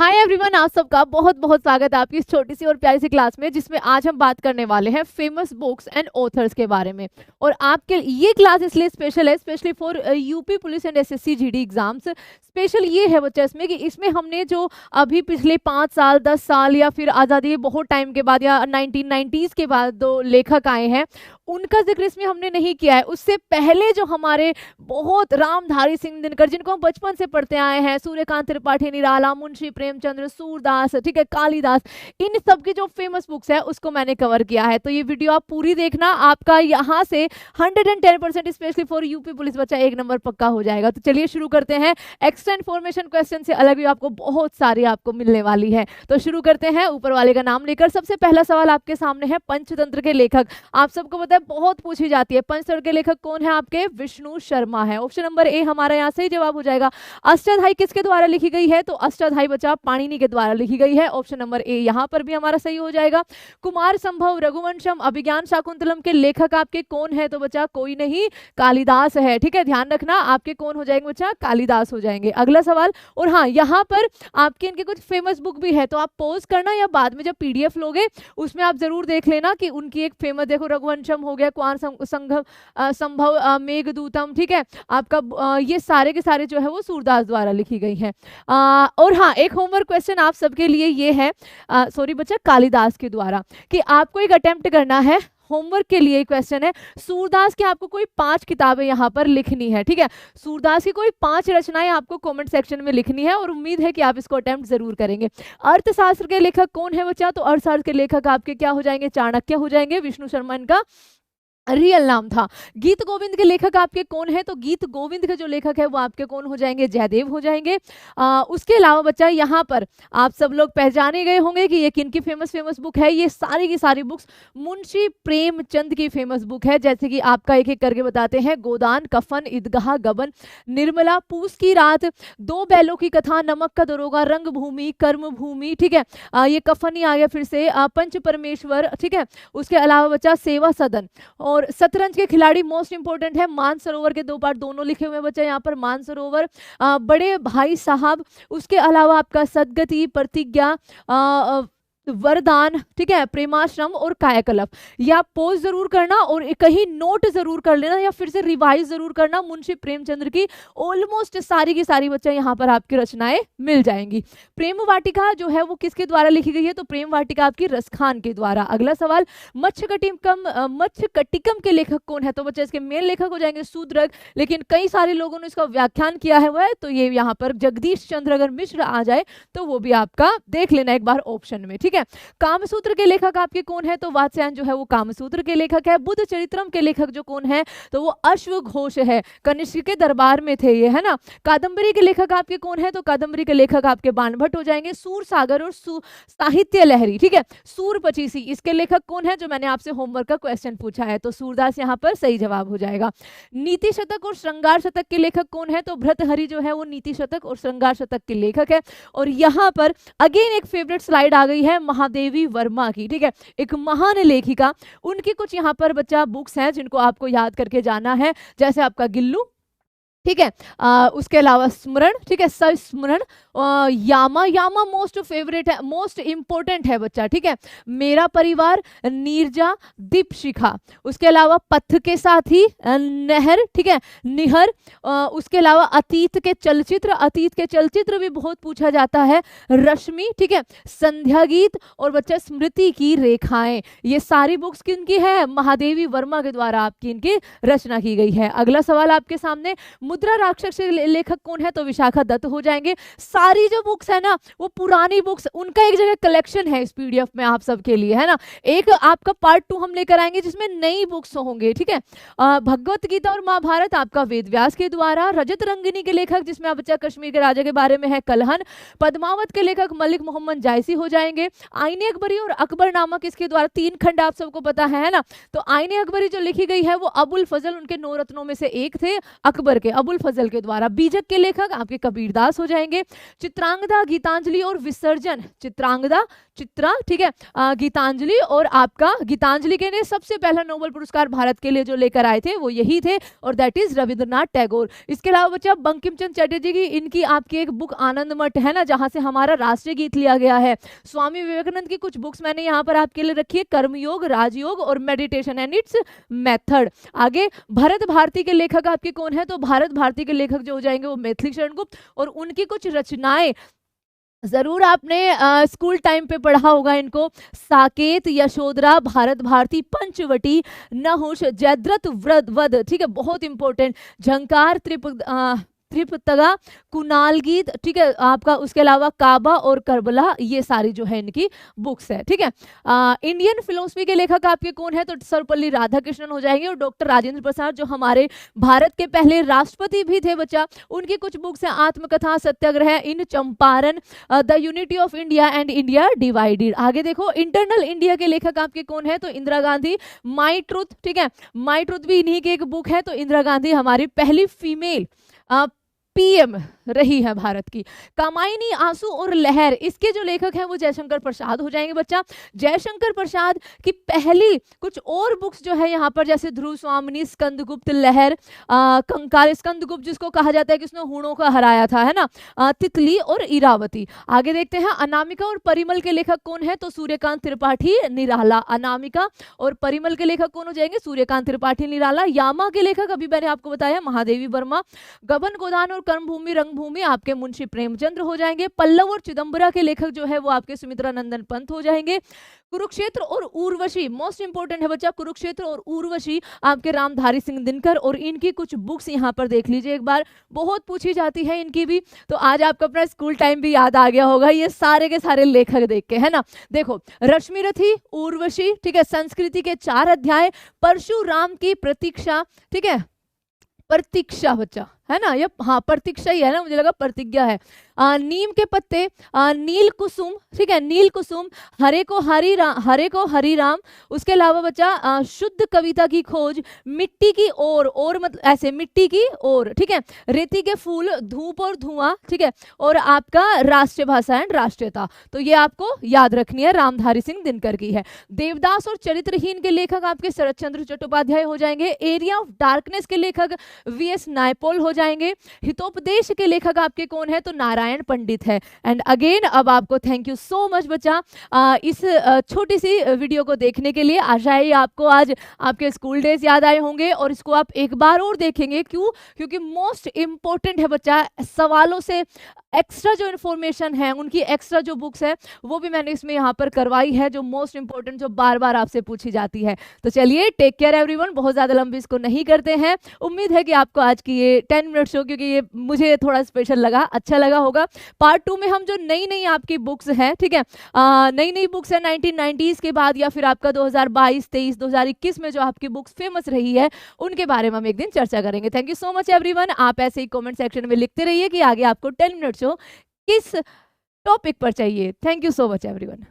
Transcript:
Hi everyone, आप सबका बहुत बहुत स्वागत है आपकी इस छोटी सी और प्यारी सी क्लास में, जिसमें आज हम बात करने वाले हैं फेमस बुक्स एंड ऑथर्स के बारे में। और आपके ये क्लास इसलिए स्पेशल है, specially for UP police and SSC GD exams. Special ये है बच्चा इसमें कि इसमें हमने जो अभी पिछले 5 साल 10 साल या फिर आज़ादी बहुत टाइम के बाद या 1990s के बाद जो लेखक आए हैं उनका जिक्र इसमें हमने नहीं किया है। उससे पहले जो हमारे बहुत रामधारी सिंह दिनकर, जिनको हम बचपन से पढ़ते आए हैं, सूर्यकांत त्रिपाठी निराला, मुंशी प्रेमचंद्र, सूरदास, ठीक है, कालिदास, इन सब की जो फेमस बुक्स है उसको मैंने कवर किया है। तो ये वीडियो आप पूरी देखना, आपका यहाँ से 110% स्पेशली फॉर यूपी पुलिस बच्चा 1 नंबर पक्का हो जाएगा। तो चलिए शुरू करते हैं। एक्स्ट्रा इन्फॉर्मेशन क्वेश्चन से अलग भी आपको बहुत सारी आपको मिलने वाली है। तो शुरू करते हैं ऊपर वाले का नाम लेकर। सबसे पहला सवाल आपके सामने है, पंचतंत्र के लेखक। आप सबको पता है बहुत पूछी जाती है, पंचतंत्र के लेखक कौन है आपके? विष्णु शर्मा है। ऑप्शन नंबर ए हमारा यहाँ सही जवाब हो जाएगा। अष्टाध्यायी किसके द्वारा लिखी गई है? तो अष्टाध्यायी बच्चा पाणिनि के द्वारा लिखी गई है। ऑप्शन नंबर ए यहाँ पर भी हमारा सही हो जाएगा। कुमार संभव, रघुवंशम, अभिज्ञान शाकुंतलम के लेखक आपके कौन है? तो बच्चा कोई नहीं, कालिदास है। ठीक है, ध्यान रखना, आपके कौन हो जाएंगे बच्चा? कालिदास हो जाएंगे। अगला सवाल, और हाँ यहाँ पर आपके इनके कुछ फेमस बुक भी है, तो आप पॉज करना या बाद में जब पीडीएफ लोगे उसमें आप जरूर देख लेना कि उनकी एक फेमस, देखो रघुवंशम हो गया, कुमार संभव, मेघदूतम, ठीक है, आपका ये सारे के सारे जो है वो सूरदास द्वारा लिखी गई है। और हाँ, एक होमवर्क क्वेश्चन आप सबके लिए ये है, सॉरी बच्चा, कालिदास के द्वारा, कि आपको एक अटेम्प्ट करना है। होमवर्क के लिए क्वेश्चन है, सूरदास की आपको कोई 5 किताबें यहाँ पर लिखनी है। ठीक है, सूरदास की कोई 5 रचनाएं आपको कमेंट सेक्शन में लिखनी है और उम्मीद है कि आप इसको अटेम्प्ट जरूर करेंगे। अर्थशास्त्र के लेखक कौन है बच्चा? तो अर्थशास्त्र के लेखक आपके क्या हो जाएंगे? चाणक्य हो जाएंगे। विष्णु शर्मा इनका रियल नाम था। गीत गोविंद के लेखक आपके कौन है? तो गीत गोविंद के जो लेखक है वो आपके कौन हो जाएंगे? जयदेव हो जाएंगे। उसके अलावा बच्चा यहाँ पर आप सब लोग पहचाने गए होंगे कि ये किन की फेमस बुक है। ये सारी की सारी बुक्स मुंशी प्रेमचंद की फेमस बुक है। जैसे कि आपका एक एक करके बताते हैं, गोदान, कफन, ईदगाह, गबन, निर्मला, पूस की रात, 2 बैलों की कथा, नमक का दरोगा, रंगभूमि, कर्मभूमि, ठीक है, ये कफन ही आ गया फिर से, पंच परमेश्वर, ठीक है। उसके अलावा बच्चा सेवा सदन, और शतरंज के खिलाड़ी मोस्ट इंपोर्टेंट है। मानसरोवर के 2 पार्ट दोनों लिखे हुए हैं बच्चा यहाँ पर, मानसरोवर, बड़े भाई साहब। उसके अलावा आपका सदगति, प्रतिज्ञा, वरदान, ठीक है, प्रेमाश्रम और कायाकल्प। या पोज जरूर करना और कहीं नोट जरूर कर लेना या फिर से रिवाइज जरूर करना। मुंशी प्रेमचंद्र की ऑलमोस्ट सारी की सारी बच्चा यहाँ पर आपकी रचनाएं मिल जाएंगी। प्रेम वाटिका जो है वो किसके द्वारा लिखी गई है? तो प्रेम वाटिका आपकी रसखान के द्वारा। अगला सवाल, मत्स्यकटिकम के लेखक कौन है? तो बच्चे इसके मेन लेखक हो जाएंगे शूद्रक, लेकिन कई सारे लोगों ने इसका व्याख्यान किया है वह, तो ये यहाँ पर जगदीश चंद्र अगर मिश्र आ जाए तो वो भी आपका देख लेना एक बार ऑप्शन में। ठीक है, कामसूत्र के लेखक आपके कौन है? तो वात्स्यायन जो है वो कामसूत्र के लेखक है। बुद्ध चरित्रम के लेखक जो कौन है? तो वो अश्वघोष है, कनिष्क के दरबार में थे ये, है ना। कादंबरी के लेखक आपके कौन है? तो कादंबरी के लेखक आपके बाणभट्ट हो जाएंगे। सूर सागर और साहित्य लहरी, ठीक है, सूर पचीसी, इसके लेखक कौन है? जो मैंने आपसे होमवर्क का क्वेश्चन पूछा है, तो सूरदास यहाँ पर सही जवाब हो जाएगा। नीति शतक और श्रृंगार शतक के लेखक कौन है? तो भर्तहरि जो है वो नीति शतक और श्रृंगार शतक के लेखक है। और यहाँ पर अगेन एक फेवरेट स्लाइड आ गई है महादेवी वर्मा की, ठीक है, एक महान लेखिका। उनकी कुछ यहाँ पर बच्चा बुक्स हैं जिनको आपको याद करके जाना है, जैसे आपका गिल्लू, ठीक है, उसके अलावा स्मरण, ठीक है, संस्मरण, यामा मोस्ट फेवरेट है, मोस्ट इंपोर्टेंट है बच्चा, ठीक है, मेरा परिवार, नीरजा, दीपशिखा। उसके अलावा पथ के साथी, नहर, ठीक है, निहर। उसके अलावा अतीत के चलचित्र भी बहुत पूछा जाता है, रश्मि, ठीक है, संध्या गीत और बच्चा स्मृति की रेखाएं। ये सारी बुक्स किनकी है? महादेवी वर्मा के द्वारा आपकी इनकी रचना की गई है। अगला सवाल आपके सामने, मुद्रा राक्षस के लेखक कौन है? तो विशाखा दत्त हो जाएंगे। सारी जो बुक्स है ना वो पुरानी बुक्स, उनका एक जगह कलेक्शन है इस पीडीएफ में आप सबके लिए, है ना। एक आपका पार्ट 2 हम लेकर आएंगे जिसमें नई बुक्स होंगे, ठीक है। भगवत गीता और महाभारत आपका वेदव्यास के द्वारा। रजत रंगिनी के लेखक जिसमें आप बच्चा कश्मीर के राजा के बारे में है, कलहन। पद्मावत के लेखक मलिक मोहम्मद जायसी हो जाएंगे। आईने अकबरी और अकबरनामा किसके द्वारा? 3 खंड आप सबको पता है ना। तो आईने अकबरी जो लिखी गई है वो अबुल फजल, उनके 9 रत्नों में से एक थे अकबर के, अबुल फजल के द्वारा। बीजक के लेखक आपके कबीरदास हो जाएंगे। चित्रांगदा, गीतांजलि और विसर्जन, चित्रांगदा, चित्रा, ठीक है, गीतांजलि, और आपका गीतांजलि के ने सबसे पहला नोबेल पुरस्कार भारत के लिए जो लेकर आए थे वो यही थे, और दैट इज रविंद्रनाथ टैगोर। इसके अलावा बच्चा बंकिम चंद्र चटर्जी की इनकी आपकी एक बुक आनंद मठ है ना, जहां से हमारा राष्ट्रीय गीत लिया गया है। स्वामी विवेकानंद की कुछ बुक्स मैंने यहाँ पर आपके लिए रखी है, कर्मयोग, राजयोग और मेडिटेशन एंड इट्स मेथड। आगे भरत भारती के लेखक आपके कौन है, तो भारत भारती के लेखक जो हो जाएंगे वो मैथिली शरण गुप्त, और उनकी कुछ रचनाएं जरूर आपने स्कूल टाइम पे पढ़ा होगा इनको, साकेत, यशोधरा, भारत भारती, पंचवटी, नहुष, जयद्रथ वध, ठीक है, बहुत इंपॉर्टेंट, झंकार, त्रिपिटका, कुणाल गीत, ठीक है, आपका उसके अलावा काबा और करबला, ये सारी जो है इनकी बुक्स है, ठीक है। इंडियन फिलोसफी के लेखक आपके कौन है, तो सर्वपल्ली राधाकृष्णन हो जाएंगे, और डॉक्टर राजेंद्र प्रसाद जो हमारे भारत के पहले राष्ट्रपति भी थे बच्चा, उनकी कुछ बुक्स हैं, Atmakatha, Satyagraha, in Champaran, the unity of India and India divided. आगे देखो इंटरनल इंडिया के लेखक आपके कौन है, तो इंदिरा गांधी, माई ट्रूथ, ठीक है, माई ट्रूथ भी इन्हीं की एक बुक है, तो इंदिरा गांधी हमारी पहली फीमेल पीएम रही है भारत की। कामायनी, आंसू और लहर, इसके जो लेखक हैं वो जयशंकर प्रसाद हो जाएंगे बच्चा। जयशंकर प्रसाद की पहली कुछ और बुक्स जो है यहाँ पर, जैसे ध्रुव स्वामिनी, स्कंदगुप्त लहर, कंकाल, स्कंदगुप्त जिसको कहा जाता है कि उसने हूणों का हराया था, है ना, तितली और इरावती। आगे देखते हैं अनामिका और परिमल के लेखक कौन है, तो सूर्यकांत त्रिपाठी निराला। अनामिका और परिमल के लेखक कौन हो जाएंगे, सूर्यकांत त्रिपाठी निराला। यामा के लेखक अभी मैंने आपको बताया महादेवी वर्मा। गबन गोदान और कर्मभूमि रंगभूमि आपके मुंशी प्रेमचंद्र हो जाएंगे। पल्लव और चिदंबरा के लेखक जो है वो आपके सुमित्रा नंदन पंत हो जाएंगे। कुरुक्षेत्र और उर्वशी मोस्ट इंपोर्टेंट है बच्चा, कुरुक्षेत्र और उर्वशी आपके रामधारी सिंह दिनकर, और इनकी कुछ बुक्स यहाँ पर देख लीजिए एक बार, बहुत पूछी जाती है इनकी भी, तो आज आपका अपना स्कूल टाइम भी याद आ गया होगा ये सारे के सारे लेखक देख के, है ना। देखो रश्मिरथी, उर्वशी, ठीक है, संस्कृति के 4 अध्याय, परशुराम की प्रतीक्षा, ठीक है, प्रतीक्षा बच्चा, है ना, ये हाँ प्रतीक्षा ही है ना, मुझे लगा प्रतिज्ञा है। नीम के पत्ते, नील कुसुम, ठीक है, नील कुसुम, हरे को हरी राम। उसके अलावा बच्चा शुद्ध कविता की खोज, मिट्टी की और मतलब ऐसे मिट्टी की और, ठीक है, रेती के फूल, धूप और धुआं, ठीक है, और आपका राष्ट्रीय भाषा एंड राष्ट्रीयता, तो ये आपको याद रखनी है, रामधारी सिंह दिनकर की है। देवदास और चरित्रहीन के लेखक आपके शरद चंद्र चट्टोपाध्याय हो जाएंगे। एरिया ऑफ डार्कनेस के लेखक वीएस नायपॉल हो जाएंगे। हितोपदेश के लेखक आपके कौन है, तो नारायण पंडित है। एंड अगेन अब आपको थैंक यू सो मच बच्चा इस छोटी सी वीडियो को देखने के लिए। आशा है आपको आज आपके स्कूल डेज याद आए होंगे, और इसको आप एक बार और देखेंगे। क्यों? क्योंकि मोस्ट इंपॉर्टेंट है बच्चा, सवालों से एक्स्ट्रा जो इन्फॉर्मेशन है, उनकी एक्स्ट्रा जो बुक्स है वो भी मैंने इसमें यहाँ पर करवाई है, जो मोस्ट इंपॉर्टेंट, जो बार बार आपसे पूछी जाती है। तो चलिए टेक केयर एवरीवन, बहुत ज्यादा लंबी इसको नहीं करते हैं। उम्मीद है कि आपको आज की ये 10 मिनट शो, क्योंकि ये मुझे थोड़ा स्पेशल लगा, अच्छा लगा होगा। पार्ट 2 में हम जो नई नई आपकी बुक्स हैं, ठीक है, नई नई बुक्स है 1990s के बाद, या फिर आपका 2022, 23, 2021 में जो आपकी बुक्स फेमस रही है, उनके बारे में हम एक दिन चर्चा करेंगे। Thank you so much everyone. आप ऐसे ही कमेंट सेक्शन में लिखते रहिए कि आगे आपको 10 मिनट शो किस टॉपिक पर चाहिए। Thank you so much everyone.